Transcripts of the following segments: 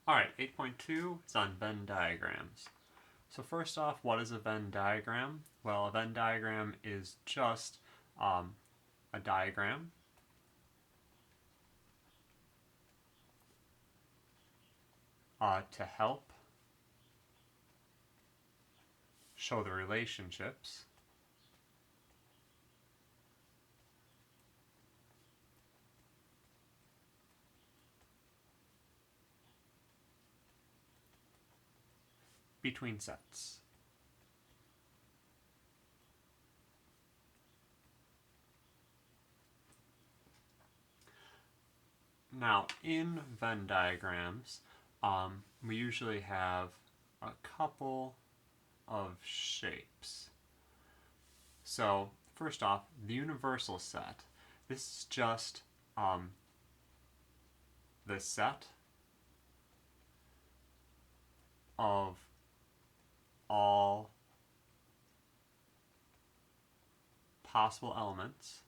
Alright, 8.2 is on Venn diagrams. So first off, what is a Venn diagram? Well, a Venn diagram is just a diagram to help show the relationships between sets. Now, in Venn diagrams, we usually have a couple of shapes. So, first off, the universal set. This is just the set of all possible elements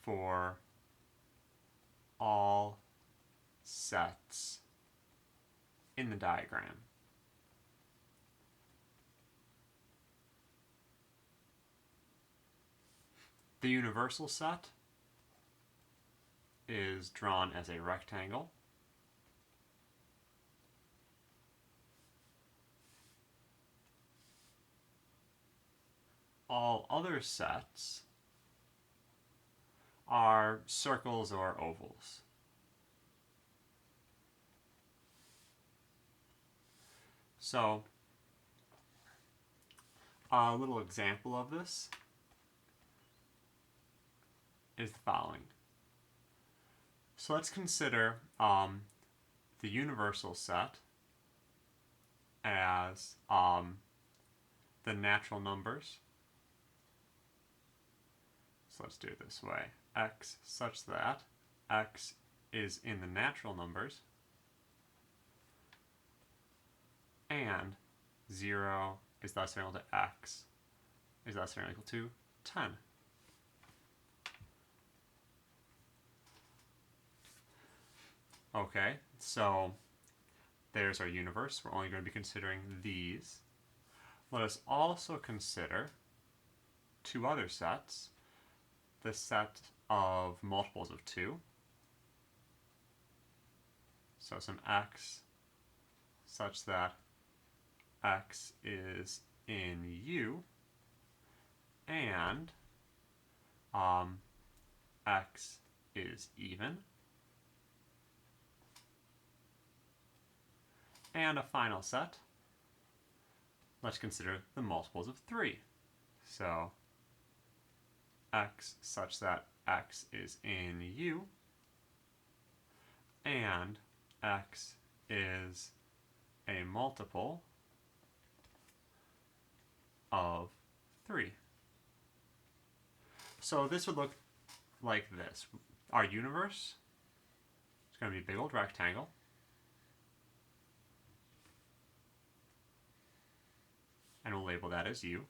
for all sets in the diagram. The universal set is drawn as a rectangle. All other sets are circles or ovals. So, a little example of this is the following. So let's consider the universal set as the natural numbers. So let's do it this way. X such that x is in the natural numbers and 0 is thus equal to x is thus equal to 10. Okay, so there's our universe. We're only going to be considering these. Let us also consider two other sets. The set of multiples of 2. So some x such that x is in U and x is even. And a final set. Let's consider the multiples of 3. So x such that x is in U and x is a multiple of 3. So this would look like this. Our universe is going to be a big old rectangle. And we'll label that as U.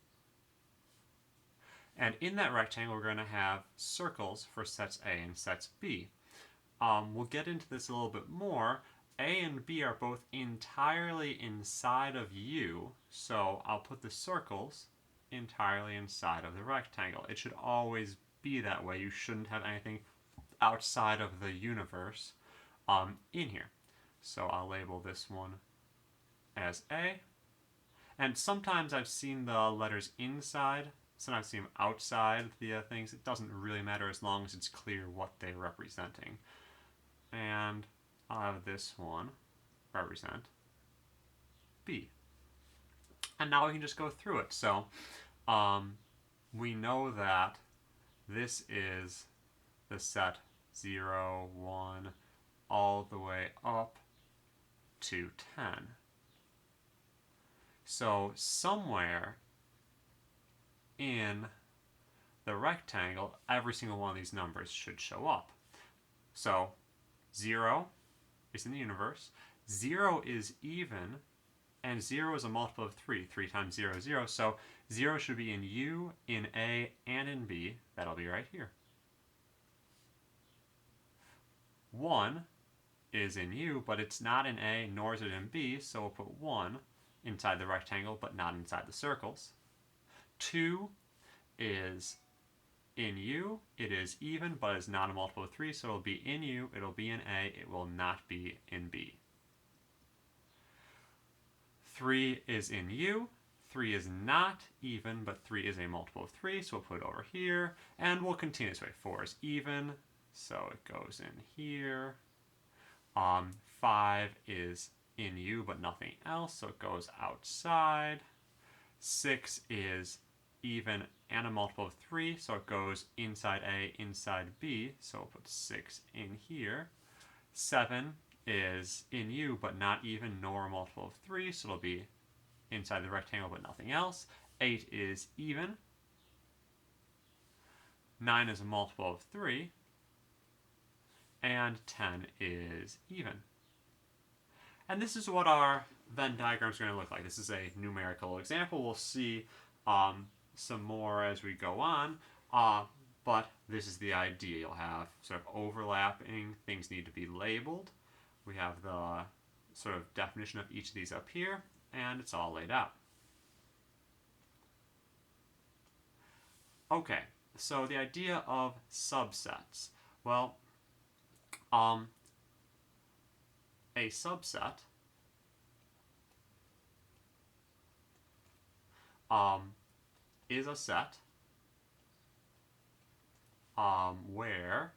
And in that rectangle, we're going to have circles for sets A and sets B. We'll get into this a little bit more. A and B are both entirely inside of U, so I'll put the circles entirely inside of the rectangle. It should always be that way. You shouldn't have anything outside of the universe in here. So I'll label this one as A. And sometimes I've seen the letters inside, sometimes I've seen them outside the things. It doesn't really matter as long as it's clear what they're representing. And I'll have this one represent B. And now we can just go through it. So we know that this is the set 0, 1, all the way up to 10. So somewhere in the rectangle, every single one of these numbers should show up. So 0 is in the universe, 0 is even, and 0 is a multiple of 3. 3 times 0 is 0, so 0 should be in U, in A, and and in B, that'll be right here. 1 is in U, but it's not in A, nor is it in B, so we'll put 1 inside the rectangle, but not inside the circles. 2 is in U, it is even, but is not a multiple of 3, so it'll be in U, it'll be in A, it will not be in B. 3 is in U, 3 is not even, but 3 is a multiple of 3, so we'll put it over here, and we'll continue this way. 4 is even, so it goes in here. 5 is in U, but nothing else, so it goes outside. 6 is even and a multiple of 3, so it goes inside A, inside B, so we'll put 6 in here. 7 is in U, but not even, nor a multiple of 3, so it'll be inside the rectangle, but nothing else. 8 is even. 9 is a multiple of 3. And 10 is even. And this is what our Venn diagram is going to look like. This is a numerical example. We'll see some more as we go on, but this is the idea. You'll have sort of overlapping, things need to be labeled. We have the sort of definition of each of these up here, and it's all laid out. Okay, so the idea of subsets. Well, a subset is a set where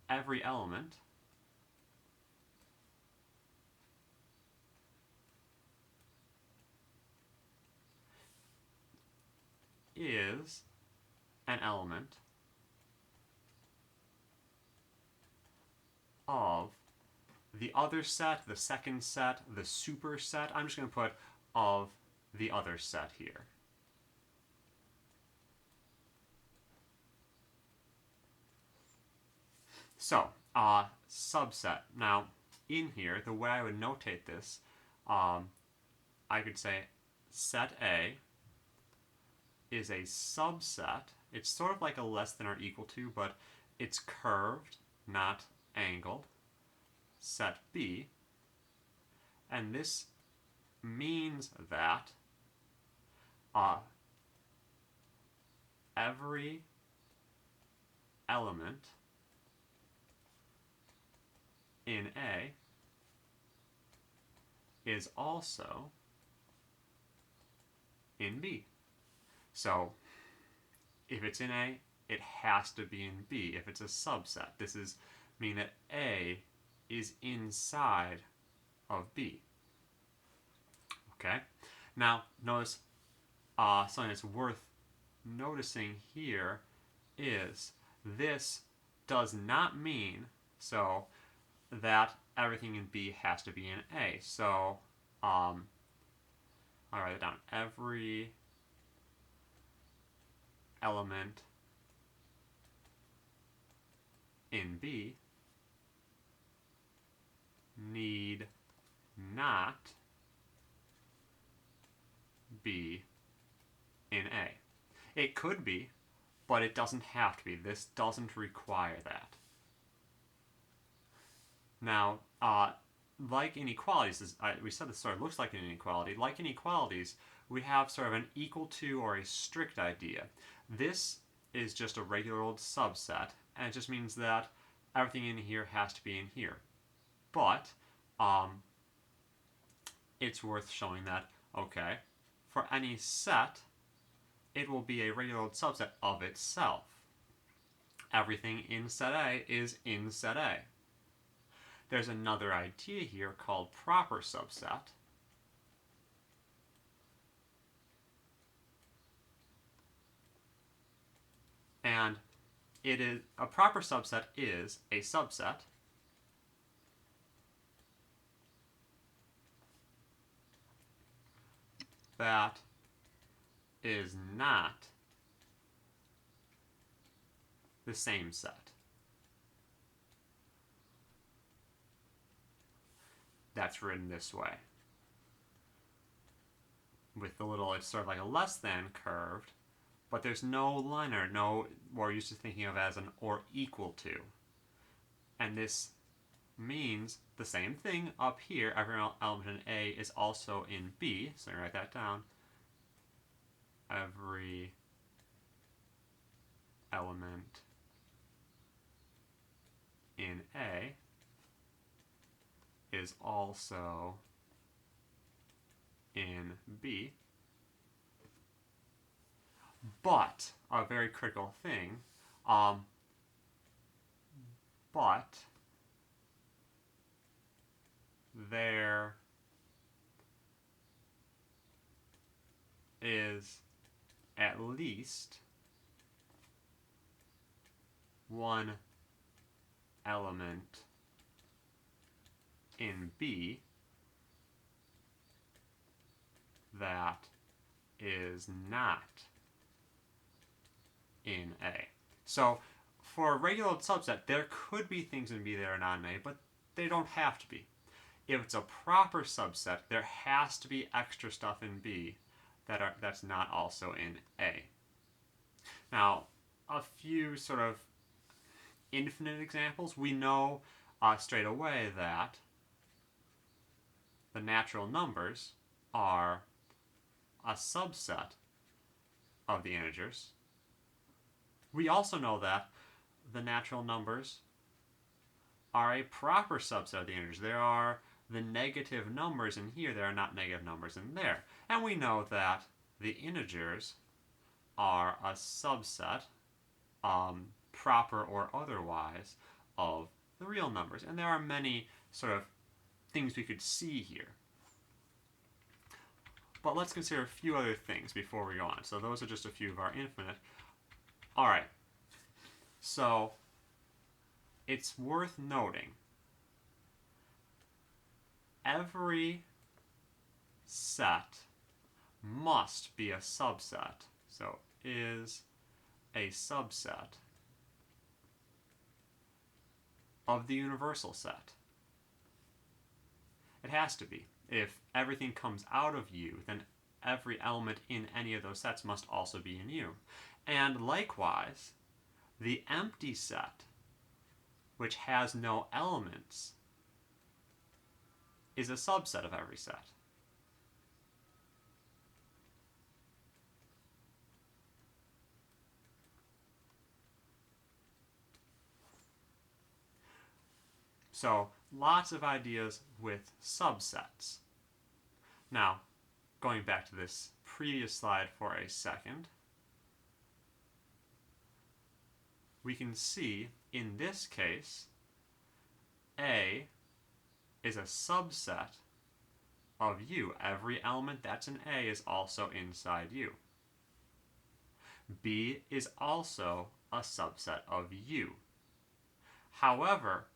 every element is an element of the other set, the second set, the superset. I'm just going to put of the other set here. So, subset. Now, in here, the way I would notate this, I could say set A is a subset. It's sort of like a less than or equal to, but it's curved, not angled. Set B, and this means that every element in A is also in B. So if it's in A, it has to be in B. If it's a subset, this is mean that A is inside of B. Okay? Now, notice something that's worth noticing here is this does not mean so that everything in B has to be in A. So, I'll write it down. Every element in B need not be in A. It could be, but it doesn't have to be. This doesn't require that. Now, like inequalities, we said this sort of looks like an inequality. Like inequalities, we have sort of an equal to or a strict idea. This is just a regular old subset, and it just means that everything in here has to be in here. But it's worth showing that, okay, for any set, it will be a regular old subset of itself. Everything in set A is in set A. There's another idea here called proper subset. And it is a proper subset is a subset that is not the same set. That's written this way. With the little, it's sort of like a less than curved, but there's no liner, no what we're used to thinking of as an or equal to. And this means the same thing up here. Every element in A is also in B, so I write that down. Every element in A is also in B. But, a very critical thing, but there is at least one element in B that is not in A. So for a regular subset, there could be things in B that are not in A, but they don't have to be. If it's a proper subset, there has to be extra stuff in B that's not also in A. Now, a few sort of infinite examples. We know straight away that the natural numbers are a subset of the integers. We also know that the natural numbers are a proper subset of the integers. There are the negative numbers in here, there are not negative numbers in there. And we know that the integers are a subset, proper or otherwise, of the real numbers. And there are many sort of things we could see here. But let's consider a few other things before we go on. So those are just a few of our infinite. Alright, so it's worth noting every set must be a subset. So is a subset of the universal set. It has to be. If everything comes out of U, then every element in any of those sets must also be in U. And likewise, the empty set, which has no elements, is a subset of every set. So, lots of ideas with subsets. Now, going back to this previous slide for a second, we can see in this case, A is a subset of U. Every element that's in A is also inside U. B is also a subset of U. However,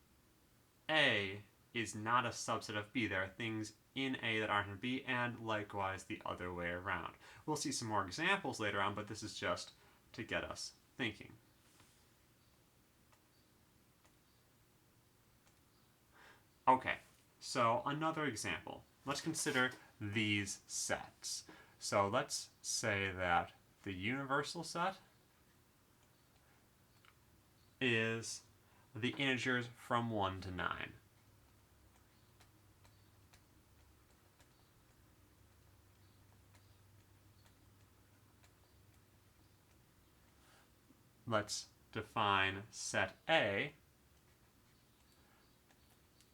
A is not a subset of B. There are things in A that aren't in B, and likewise the other way around. We'll see some more examples later on, but this is just to get us thinking. Okay, so another example. Let's consider these sets. So let's say that the universal set is the integers from 1 to 9. Let's define set A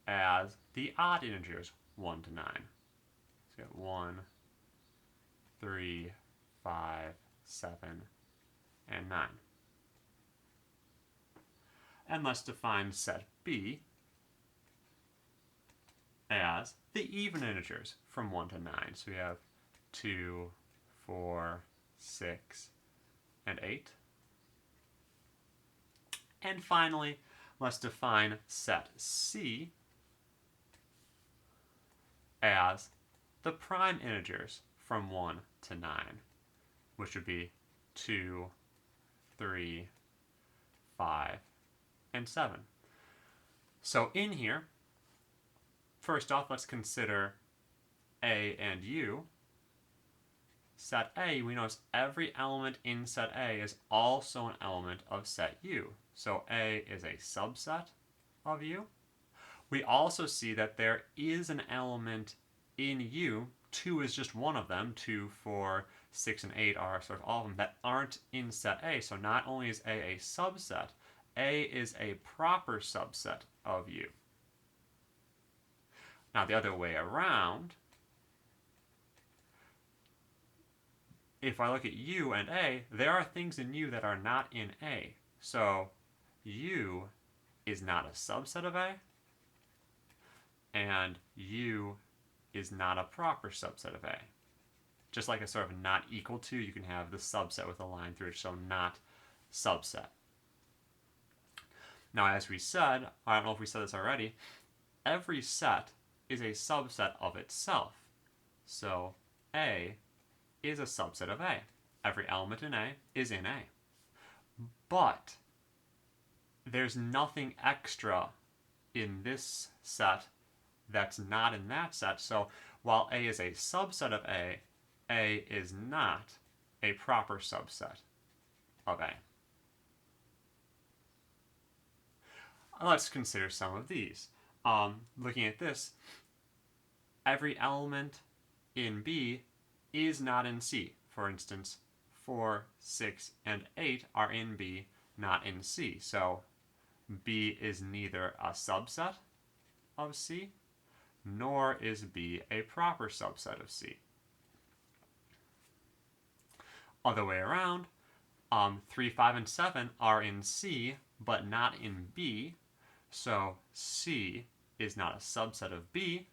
as the odd integers 1 to 9. So we got 1, 3, 5, 7, and 9. And let's define set B as the even integers from 1 to 9. So we have 2, 4, 6, and 8. And finally, let's define set C as the prime integers from 1 to 9, which would be 2, 3, 5, and 7. So in here, first off, let's consider A and U. set A, we notice every element in set A is also an element of set U. So A is a subset of U. We also see that there is an element in U, 2 is just one of them, 2, 4, 6, and 8 are sort of all of them, that aren't in set A. So not only is A subset, A is a proper subset of U. Now the other way around, if I look at U and A, there are things in U that are not in A. So U is not a subset of A, and U is not a proper subset of A. Just like a sort of not equal to, you can have the subset with a line through it, so not subset. Now, as we said, I don't know if we said this already, every set is a subset of itself. So A is a subset of A. Every element in A is in A. But there's nothing extra in this set that's not in that set. So while A is a subset of A is not a proper subset of A. Let's consider some of these. Looking at this, every element in B is not in C. For instance, 4, 6, and 8 are in B, not in C. So B is neither a subset of C, nor is B a proper subset of C. Other way around, 3, 5, and 7 are in C, but not in B. So C is not a subset of B,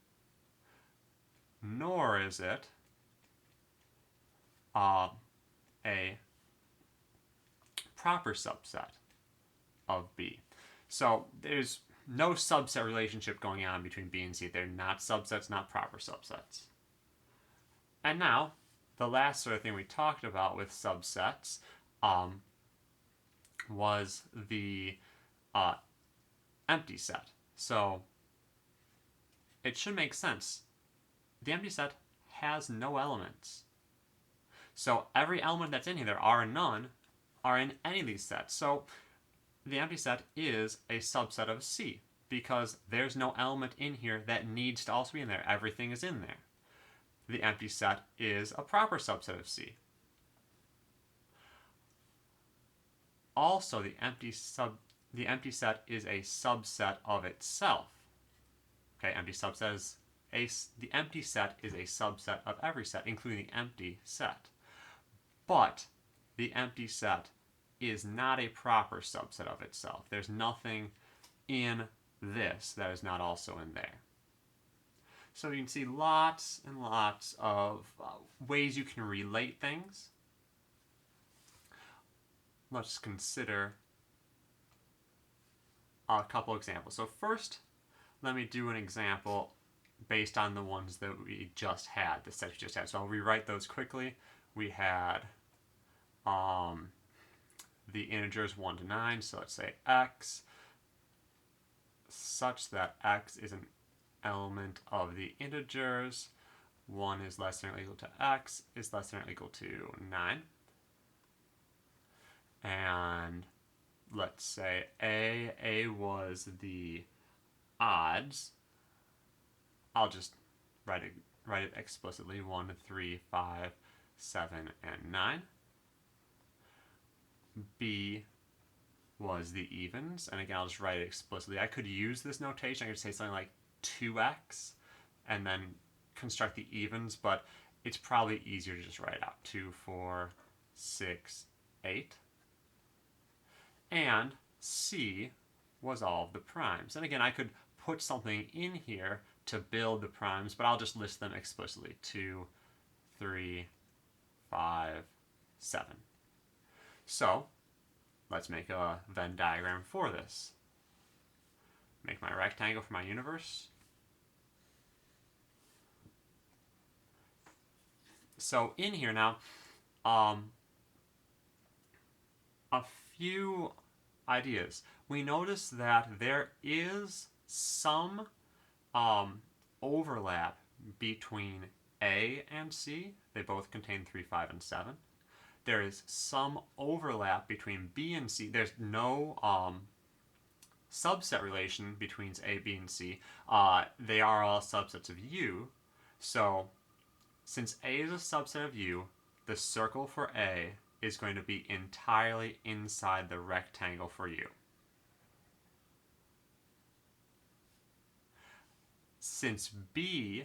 nor is it a proper subset of B. So there's no subset relationship going on between B and C. They're not subsets, not proper subsets. And now, the last sort of thing we talked about with subsets was the empty set. So it should make sense. The empty set has no elements. So every element that's in here, there are none, are in any of these sets. So the empty set is a subset of C because there's no element in here that needs to also be in there. Everything is in there. The empty set is a proper subset of C. Also, the empty set is a subset of itself. Okay, the empty set is a subset of every set, including the empty set. But the empty set is not a proper subset of itself. There's nothing in this that is not also in there. So you can see lots and lots of ways you can relate things. Let's consider a couple examples. So first, let me do an example based on the ones that we just had, the sets we just had. So I'll rewrite those quickly. We had the integers 1 to 9, so let's say x such that x is an element of the integers. 1 is less than or equal to x is less than or equal to 9. And let's say A was the odds. I'll just write it explicitly. 1, 3, 5, 7, and 9. B was the evens, and again I'll just write it explicitly. I could use this notation. I could say something like 2x and then construct the evens, but it's probably easier to just write it out. 2, 4, 6, 8. And C was all of the primes. And again, I could put something in here to build the primes, but I'll just list them explicitly. 2, 3, 5, 7. So let's make a Venn diagram for this. Make my rectangle for my universe. So in here now, a few ideas. We notice that there is some overlap between A and C. They both contain 3, 5, and 7. There is some overlap between B and C. There's no subset relation between A, B, and C. They are all subsets of U. So since A is a subset of U, the circle for A is going to be entirely inside the rectangle for U. Since B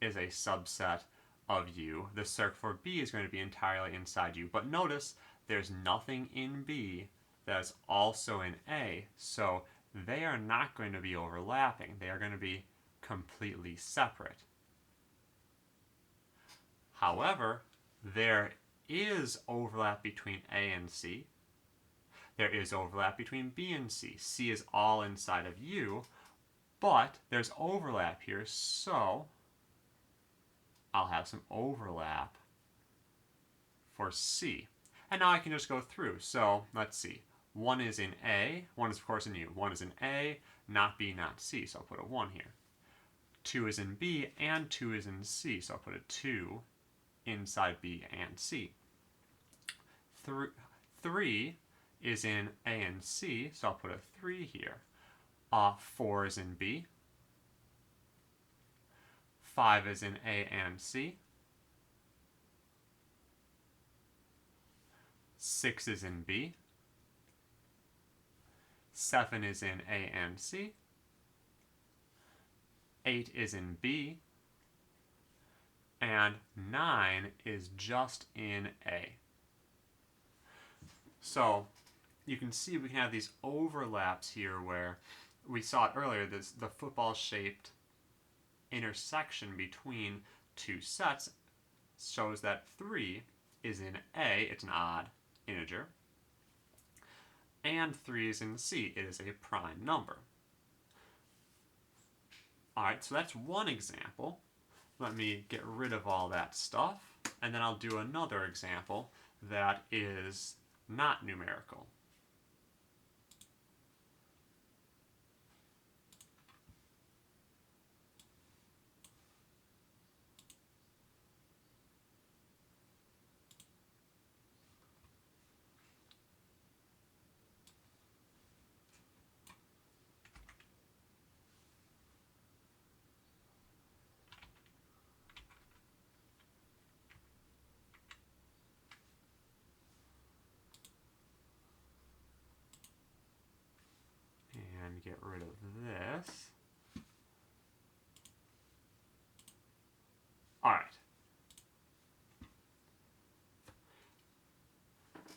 is a subset of U, the circle for B is going to be entirely inside U. But notice there's nothing in B that's also in A, so they are not going to be overlapping. They are going to be completely separate. However, there is overlap between A and C. There is overlap between B and C. C is all inside of U, but there's overlap here, so I'll have some overlap for C. And now I can just go through. So let's see. 1 is in A, 1 is of course in U. 1 is in A, not B, not C, so I'll put a 1 here. 2 is in B, and 2 is in C, so I'll put a 2 inside B and C. 3 is in A and C, so I'll put a 3 here. 4 is in B. 5 is in A and C. 6 is in B. 7 is in A and C. 8 is in B. And 9 is just in A. So you can see we can have these overlaps here where we saw it earlier, the football-shaped intersection between two sets shows that 3 is in A, it's an odd integer, and 3 is in C, it is a prime number. Alright, so that's one example. Let me get rid of all that stuff, and then I'll do another example that is not numerical. And get rid of this. Alright.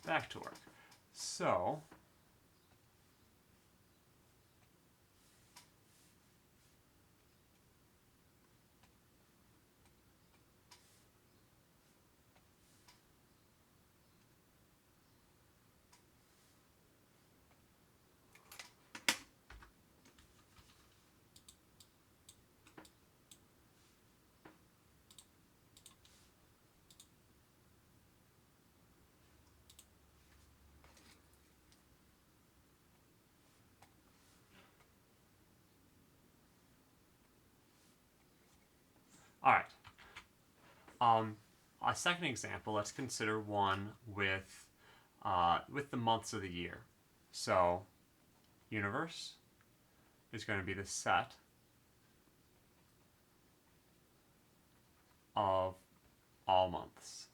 Back to work. So, alright. A second example, let's consider one with the months of the year. So, universe is going to be the set of all months.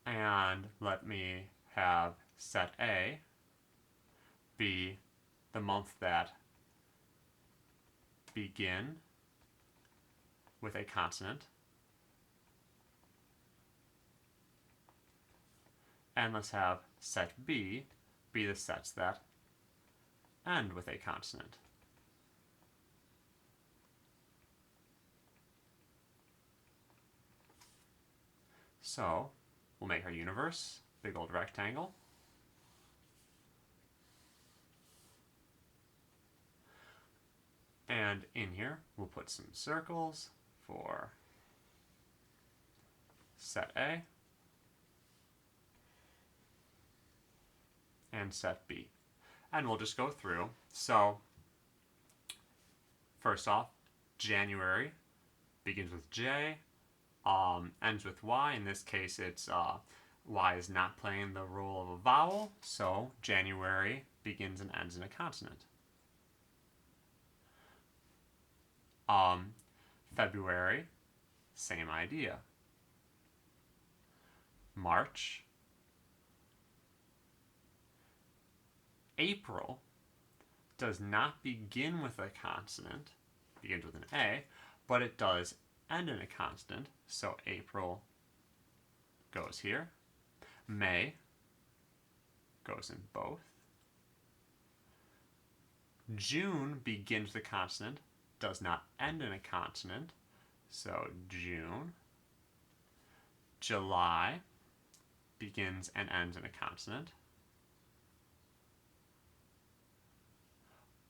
And let me have set A be the month that begin with a consonant, and let's have set B be the sets that end with a consonant. So we'll make our universe big old rectangle. And in here, we'll put some circles for set A and set B. And we'll just go through. So, first off, January begins with J, ends with Y. In this case, it's Y is not playing the role of a vowel, so January begins and ends in a consonant. February, same idea. March. April does not begin with a consonant, begins with an A, but it does end in a consonant, so April goes here. May goes in both. June begins with a consonant, does not end in a consonant, so June. July begins and ends in a consonant.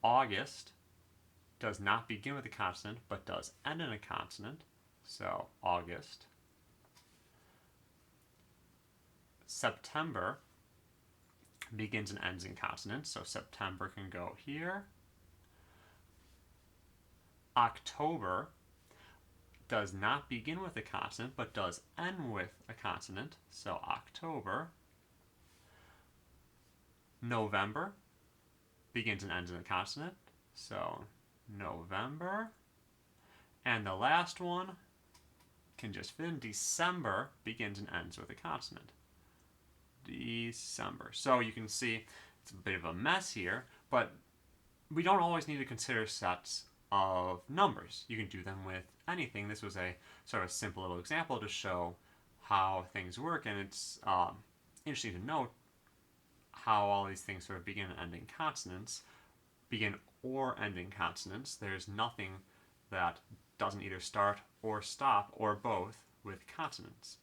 August does not begin with a consonant, but does end in a consonant, so August. September begins and ends in consonants, so September can go here. October does not begin with a consonant, but does end with a consonant, so October. November begins and ends in a consonant, so November. And the last one can just fit in. December begins and ends with a consonant. December. So you can see it's a bit of a mess here, but we don't always need to consider sets of numbers. You can do them with anything. This was a sort of simple little example to show how things work, and it's interesting to note how all these things sort of begin and end in consonants, begin or end in consonants. There's nothing that doesn't either start or stop or both with consonants.